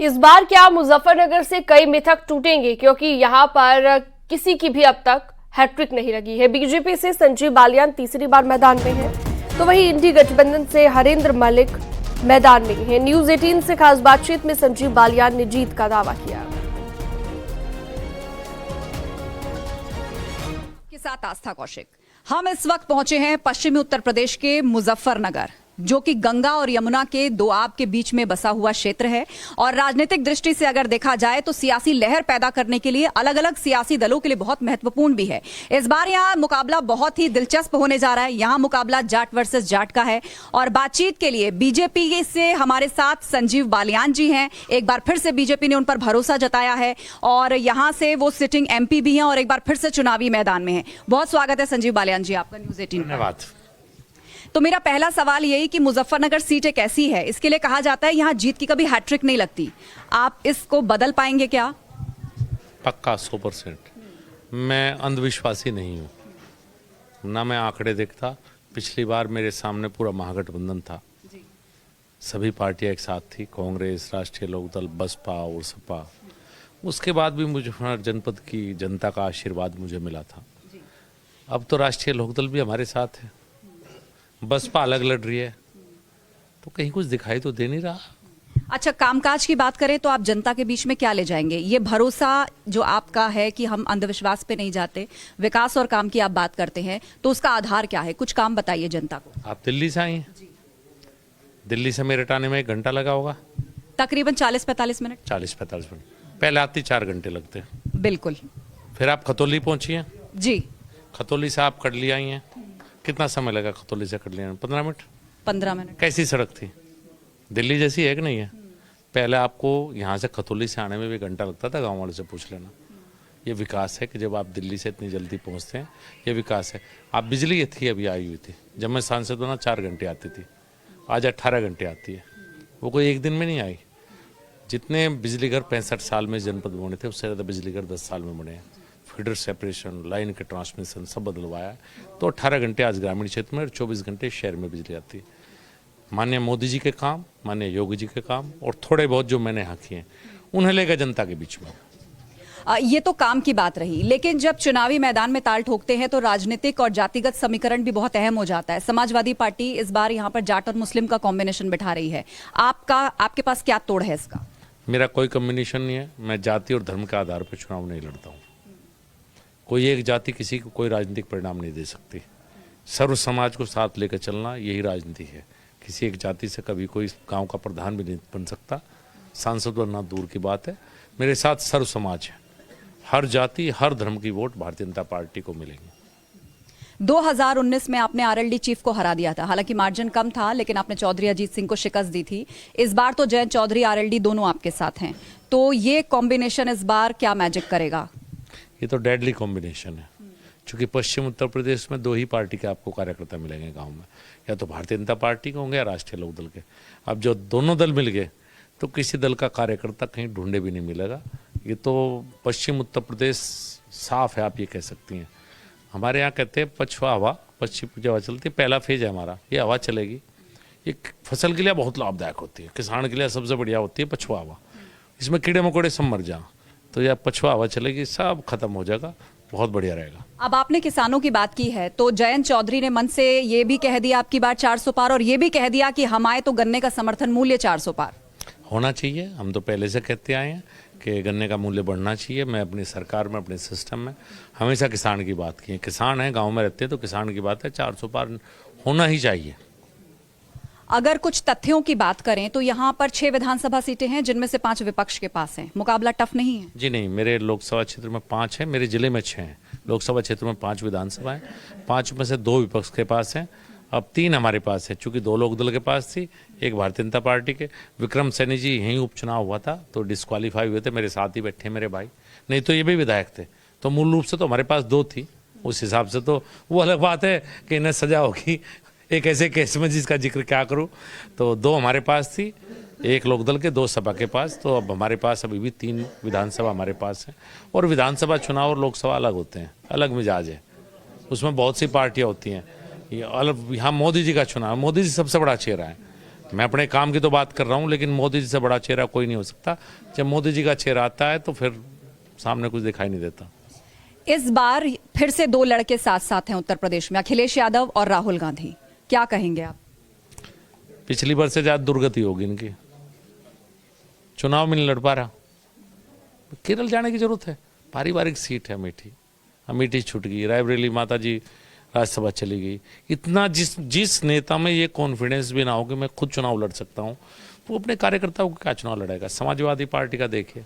इस बार क्या मुजफ्फरनगर से कई मिथक टूटेंगे, क्योंकि यहां पर किसी की भी अब तक हैट्रिक नहीं लगी है। बीजेपी से संजीव बालियान तीसरी बार मैदान में है, तो वहीं इंडी गठबंधन से हरेंद्र मलिक मैदान में है। न्यूज 18 से खास बातचीत में संजीव बालियान ने जीत का दावा किया। के साथ आस्था कौशिक, हम इस वक्त पहुंचे हैं पश्चिमी उत्तर प्रदेश के मुजफ्फरनगर, जो कि गंगा और यमुना के दो आब के बीच में बसा हुआ क्षेत्र है। और राजनीतिक दृष्टि से अगर देखा जाए तो सियासी लहर पैदा करने के लिए अलग अलग सियासी दलों के लिए बहुत महत्वपूर्ण भी है। इस बार यहाँ मुकाबला बहुत ही दिलचस्प होने जा रहा है। यहाँ मुकाबला जाट वर्सेस जाट का है। और बातचीत के लिए बीजेपी से हमारे साथ संजीव बालियान जी हैं। एक बार फिर से बीजेपी ने उन पर भरोसा जताया है और यहाँ से वो सिटिंग MP भी हैं और एक बार फिर से चुनावी मैदान में है। बहुत स्वागत है संजीव बालियान जी आपका न्यूज 18। धन्यवाद। तो मेरा पहला सवाल यही कि मुजफ्फरनगर सीट एक ऐसी है, इसके लिए कहा जाता है यहाँ जीत की कभी हैट्रिक नहीं लगती। आप इसको बदल पाएंगे क्या? पक्का 100%। मैं अंधविश्वासी नहीं हूँ, ना मैं आंकड़े देखता। पिछली बार मेरे सामने पूरा महागठबंधन था, सभी पार्टियां एक साथ थी, कांग्रेस, राष्ट्रीय लोकदल, बसपा और सपा। उसके बाद भी मुजफ्फरनगर जनपद की जनता का आशीर्वाद मुझे मिला था। अब तो राष्ट्रीय लोकदल भी हमारे साथ है, बसपा अलग लड़ रही है, तो कहीं कुछ दिखाई तो दे नहीं रहा। अच्छा, कामकाज की बात करें तो आप जनता के बीच में क्या ले जाएंगे? ये भरोसा जो आपका है कि हम अंधविश्वास पे नहीं जाते, विकास और काम की आप बात करते हैं, तो उसका आधार क्या है? कुछ काम बताइए जनता को। आप दिल्ली से आई हैं? दिल्ली से मेरठ आने में 1 घंटा लगा होगा, तकरीबन 40-45 मिनट। 40-45 मिनट। पहले आती 4 घंटे लगते हैं। बिल्कुल। फिर आप खतौली पहुंची हैं जी। खतौली से आप कटली आई हैं, कितना समय लगा खतौली से कटली आने में? 15 मिनट। 15 मिनट। कैसी सड़क थी? दिल्ली जैसी है कि नहीं है? पहले आपको यहाँ से खतौली से आने में भी 1 घंटा लगता था, गाँव वाले से पूछ लेना। ये विकास है कि जब आप दिल्ली से इतनी जल्दी पहुँचते हैं, ये विकास है। आप बिजली ये थी अभी आई हुई थी, जब मैं सांसद बना 4 घंटे आती थी, आज 18 घंटे आती है। वो कोई एक दिन में नहीं आई। जितने बिजली घर 65 साल में जनपद में बने थे, उससे ज़्यादा बिजली घर 10 साल में बने हैं। फीडर सेपरेशन, लाइन के ट्रांसमिशन सब बदलवाया, तो 18 घंटे आज ग्रामीण क्षेत्र में और 24 घंटे शहर में बिजली आती है। माननीय मोदी जी के काम, माननीय योगी जी के काम और थोड़े बहुत जो मैंने यहाँ किए, उन्हें लेकर जनता के बीच में। ये तो काम की बात रही, लेकिन जब चुनावी मैदान में ताल ठोकते हैं तो राजनीतिक और जातिगत समीकरण भी बहुत अहम हो जाता है। समाजवादी पार्टी इस बार यहाँ पर जाट और मुस्लिम का कॉम्बिनेशन बिठा रही है। आपके पास क्या तोड़ है इसका? मेरा कोई कॉम्बिनेशन नहीं है। मैं जाति और धर्म के आधार पर चुनाव नहीं लड़ता हूँ। कोई एक जाति किसी को कोई राजनीतिक परिणाम नहीं दे सकती। सर्व समाज को साथ लेकर चलना यही राजनीति है। किसी एक जाति से कभी कोई गांव का प्रधान भी नहीं बन सकता, सांसद बनना दूर की बात है। मेरे साथ सर्व समाज है, हर जाति हर धर्म की वोट भारतीय जनता पार्टी को मिलेंगी। 2019 में आपने RLD चीफ को हरा दिया था, हालांकि मार्जिन कम था, लेकिन आपने चौधरी अजीत सिंह को शिकस्त दी थी। इस बार तो जयंत चौधरी RLD दोनों आपके साथ हैं, तो ये कॉम्बिनेशन इस बार क्या मैजिक करेगा? ये तो डेडली कॉम्बिनेशन है, क्योंकि पश्चिम उत्तर प्रदेश में 2 ही पार्टी के आपको कार्यकर्ता मिलेंगे गांव में, या तो भारतीय जनता पार्टी के होंगे या राष्ट्रीय लोकदल के। अब जो दोनों दल मिल गए तो किसी दल का कार्यकर्ता कहीं ढूंढे भी नहीं मिलेगा। ये तो पश्चिम उत्तर प्रदेश साफ है, आप ये कह सकती हैं। हमारे यहाँ कहते हैं पछुआ हवा, पश्चिम जो हवा चलती है, पहला फेज है हमारा, ये हवा चलेगी। ये फसल के लिए बहुत लाभदायक होती है, किसान के लिए सबसे बढ़िया होती है पछुआ हवा। इसमें कीड़े मकोड़े सब मर जाएं, तो यह पछुआ हवा चलेगी, सब खत्म हो जाएगा, बहुत बढ़िया रहेगा। अब आपने किसानों की बात की है, तो जयंत चौधरी ने मन से ये भी कह दिया आपकी बार 400 पार, और ये भी कह दिया कि हम आए तो गन्ने का समर्थन मूल्य 400 पार होना चाहिए। हम तो पहले से कहते आए हैं कि गन्ने का मूल्य बढ़ना चाहिए। मैं अपनी सरकार में, अपने सिस्टम में हमेशा किसान की बात की है। किसान है, गाँव में रहते हैं, तो किसान की बात है, 400 पार होना ही चाहिए। अगर कुछ तथ्यों की बात करें तो यहाँ पर 6 विधानसभा सीटें हैं, जिनमें से 5 विपक्ष के पास हैं। मुकाबला टफ नहीं है? जी नहीं, मेरे लोकसभा क्षेत्र में 5 है, मेरे जिले में 6 हैं। लोकसभा क्षेत्र में 5 विधानसभा है, 5 में से 2 विपक्ष के पास हैं। अब 3 हमारे पास है, चूंकि 2 लोकदल के पास थी, 1 भारतीय जनता पार्टी के। विक्रम सैनी जी यहीं उपचुनाव हुआ था तो डिस्क्वालीफाई हुए थे, मेरे साथ ही बैठे मेरे भाई, नहीं तो ये भी विधायक थे। तो मूल रूप से तो हमारे पास 2 थी, उस हिसाब से तो वो अलग बात है कि इन्हें सजा होगी एक ऐसे केस में जिसका जिक्र क्या करूं। तो 2 हमारे पास थी, 1 लोकदल के, 2 सपा के पास। तो अब हमारे पास अभी भी 3 विधानसभा हमारे पास है। और विधानसभा चुनाव और लोकसभा अलग होते हैं, अलग मिजाज है, उसमें बहुत सी पार्टियां होती हैं। ये अलग, यहाँ मोदी जी का चुनाव, मोदी जी सबसे बड़ा चेहरा है, मैं अपने काम की तो बात कर रहा हूँ, लेकिन मोदी जी से बड़ा चेहरा कोई नहीं हो सकता। जब मोदी जी का चेहरा आता है तो फिर सामने कुछ दिखाई नहीं देता। इस बार फिर से दो लड़के साथ साथ हैं उत्तर प्रदेश में, अखिलेश यादव और राहुल गांधी, क्या कहेंगे आप? पिछली बार से ज्यादा दुर्गति होगी इनकी, चुनाव में नहीं लड़ पा रहा। केरल जाने की जरूरत है, पारिवारिक सीट है अमेठी, अमेठी छूट गई, रायबरेली माता जी राज्यसभा चली गई। इतना जिस नेता में ये कॉन्फिडेंस भी ना हो कि मैं खुद चुनाव लड़ सकता हूँ, वो अपने कार्यकर्ताओं को क्या चुनाव लड़ेगा? समाजवादी पार्टी का देखिए,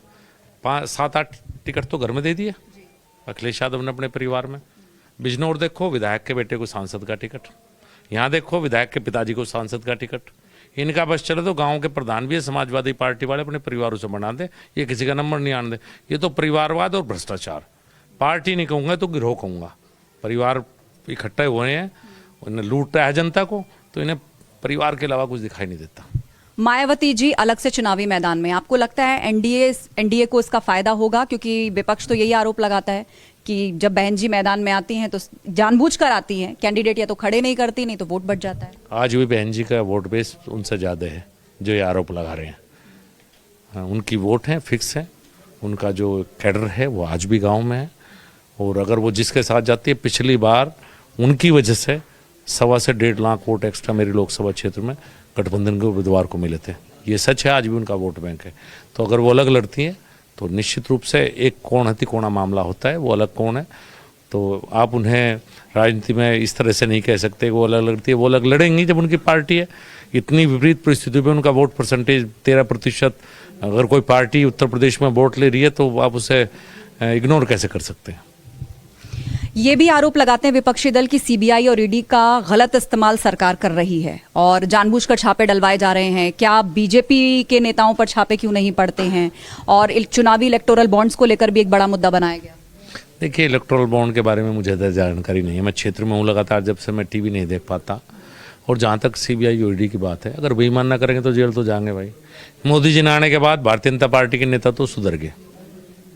5-7-8 टिकट तो घर में दे दिया अखिलेश यादव ने अपने परिवार में। बिजनौर देखो, विधायक के बेटे को सांसद का टिकट, यहाँ देखो विधायक के पिताजी को सांसद का टिकट। इनका बस चले तो गांव के प्रधान भी है समाजवादी पार्टी वाले, अपने परिवारों से बना दे, ये किसी का नंबर नहीं आने दे। ये तो परिवारवाद और भ्रष्टाचार, पार्टी नहीं कहूँगा तो गिरोह कहूँगा। परिवार इकट्ठे हुए हैं, उन्हें लूट रहा है जनता को, तो इन्हें परिवार के अलावा कुछ दिखाई नहीं देता। मायावती जी अलग से चुनावी मैदान में, आपको लगता है एनडीए को इसका फायदा होगा? क्योंकि विपक्ष तो यही आरोप लगाता है कि जब बहन जी मैदान में आती हैं तो जानबूझकर आती हैं, कैंडिडेट या तो खड़े नहीं करती, नहीं तो वोट बढ़ जाता है। आज भी बहन जी का वोट बेस उनसे ज़्यादा है जो ये आरोप लगा रहे हैं। हाँ, उनकी वोट है, फिक्स है, उनका जो कैडर है वो आज भी गाँव में है। और अगर वो जिसके साथ जाती है, पिछली बार उनकी वजह से 1.25 से 1.5 लाख वोट एक्स्ट्रा मेरी लोकसभा क्षेत्र में गठबंधन के उम्मीदवार को मिले थे। ये सच है, आज भी उनका वोट बैंक है। तो अगर वो अलग लड़ती हैं तो निश्चित रूप से एक कोण हती कोणा मामला होता है, वो अलग कोण है। तो आप उन्हें राजनीति में इस तरह से नहीं कह सकते वो अलग लड़ती है, वो अलग लड़ेंगी जब उनकी पार्टी है। इतनी विपरीत परिस्थितियों में उनका वोट परसेंटेज 13%, अगर कोई पार्टी उत्तर प्रदेश में वोट ले रही है तो आप उसे इग्नोर कैसे कर सकते हैं? ये भी आरोप लगाते हैं विपक्षी दल की सीबीआई और ईडी का गलत इस्तेमाल सरकार कर रही है और जानबूझकर छापे डलवाए जा रहे हैं। क्या बीजेपी के नेताओं पर छापे क्यों नहीं पड़ते हैं? और चुनावी इलेक्टोरल बॉन्ड्स को लेकर भी एक बड़ा मुद्दा बनाया गया। देखिए, इलेक्टोरल बॉन्ड के बारे में मुझे ज़्यादा जानकारी नहीं है। मैं क्षेत्र में हूँ लगातार, जब से मैं टीवी नहीं देख पाता। और जहाँ तक सीबीआई और ईडी की बात है, अगर बेईमान ना करेंगे तो जेल तो जाएंगे भाई। मोदी जी ने आने के बाद भारतीय जनता पार्टी के नेता तो सुधर गए,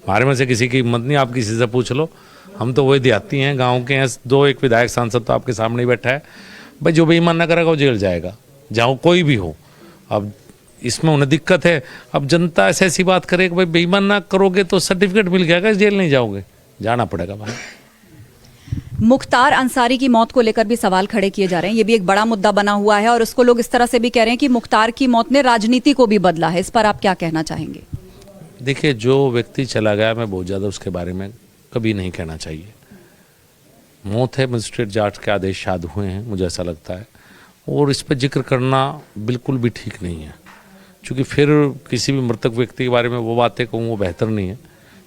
हमारे में से किसी की हिम्मत नहीं। आप किसी से पूछ लो, हम तो वही देहाती हैं, गांव के हैं। 2-1 विधायक सांसद तो आपके सामने ही बैठा है भाई। जो बेईमान ना करेगा वो जेल जाएगा, जहाँ कोई भी हो। अब इसमें उन्हें दिक्कत है, अब जनता ऐसी बात करे कि भाई बेईमान ना करोगे तो सर्टिफिकेट मिल जाएगा, जेल नहीं जाओगे, जाना पड़ेगा भाई। मुख्तार अंसारी की मौत को लेकर भी सवाल खड़े किए जा रहे हैं, ये भी एक बड़ा मुद्दा बना हुआ है और उसको लोग इस तरह से भी कह रहे हैं कि मुख्तार की मौत ने राजनीति को भी बदला है। इस पर आप क्या कहना चाहेंगे? देखिए, जो व्यक्ति चला गया, मैं बहुत ज़्यादा उसके बारे में कभी नहीं कहना चाहिए। मौत है, मजिस्ट्रेट जांच के आदेश शायद हुए हैं, मुझे ऐसा लगता है। और इस पर जिक्र करना बिल्कुल भी ठीक नहीं है, क्योंकि फिर किसी भी मृतक व्यक्ति के बारे में वो बातें कहूँ वो बेहतर नहीं है।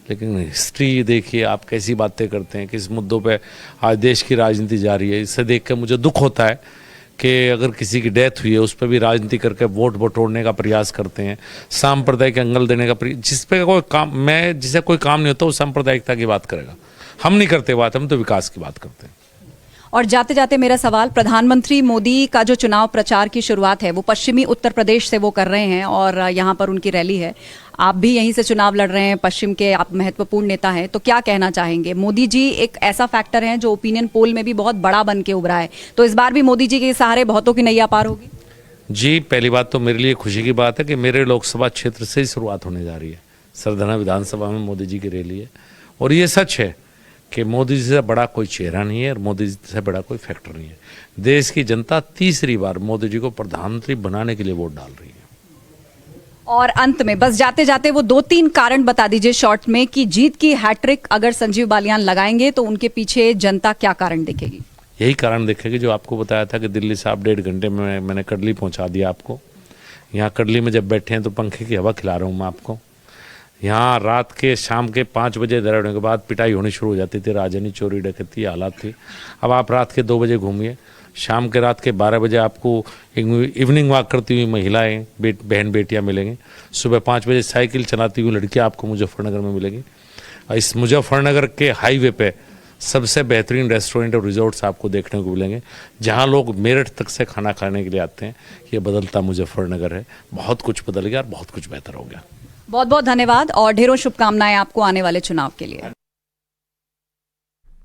लेकिन हिस्ट्री देखिए, आप कैसी बातें करते हैं, किस मुद्दों पे आज देश की राजनीति जा रही है। इससे देख कर मुझे दुख होता है कि अगर किसी की डेथ हुई है उस पर भी राजनीति करके वोट बटोरने का प्रयास करते हैं, सांप्रदायिक एंगल देने का प्रयास। जिस पे कोई काम, मैं जिसे कोई काम नहीं होता वो सांप्रदायिकता की बात करेगा। हम नहीं करते बात, हम तो विकास की बात करते हैं। और जाते जाते मेरा सवाल, प्रधानमंत्री मोदी का जो चुनाव प्रचार की शुरुआत है वो पश्चिमी उत्तर प्रदेश से वो कर रहे हैं और यहाँ पर उनकी रैली है। आप भी यहीं से चुनाव लड़ रहे हैं, पश्चिम के आप महत्वपूर्ण नेता हैं, तो क्या कहना चाहेंगे? मोदी जी एक ऐसा फैक्टर है जो ओपिनियन पोल में भी बहुत बड़ा बन के उभरा है, तो इस बार भी मोदी जी के सहारे बहुतों की नैया पार होगी? जी, पहली बात तो मेरे लिए खुशी की बात है कि मेरे लोकसभा क्षेत्र से ही शुरुआत होने जा रही है। सरधना विधानसभा में मोदी जी की रैली है और ये सच है कि मोदी जी से बड़ा कोई चेहरा नहीं है और मोदी जी से बड़ा कोई फैक्टर नहीं है। देश की जनता तीसरी बार मोदी जी को प्रधानमंत्री बनाने के लिए वोट डाल रही है। और अंत में बस जाते जाते वो 2-3 कारण बता दीजिए शॉर्ट में कि जीत की हैट्रिक अगर संजीव बालियान लगाएंगे तो उनके पीछे जनता क्या कारण देखेगी? यही कारण देखेगी जो आपको बताया था कि दिल्ली से आप 1.5 घंटे में मैंने कड़ली पहुंचा दिया आपको। यहाँ कड़ली में जब बैठे हैं तो पंखे की हवा खिला रहा हूँ मैं आपको। यहाँ रात के शाम के 5 बजे दरड़ने के बाद पिटाई होनी शुरू हो जाती थी, राजनी चोरी डकैती हालात थी। अब आप रात के 2 बजे घूमिए, शाम के रात के 12 बजे आपको इवनिंग वॉक करती हुई महिलाएं बहन बेटियां मिलेंगी। सुबह 5 बजे साइकिल चलाती हुई लड़कियां आपको मुजफ्फरनगर में मिलेंगी। इस मुजफ्फरनगर के हाईवे पे सबसे बेहतरीन रेस्टोरेंट और रिजॉर्ट्स आपको देखने को मिलेंगे, जहां लोग मेरठ तक से खाना खाने के लिए आते हैं। ये बदलता मुजफ्फरनगर है, बहुत कुछ बदल गया और बहुत कुछ बेहतर हो गया। बहुत बहुत धन्यवाद और ढेरों शुभकामनाएं आपको आने वाले चुनाव के लिए।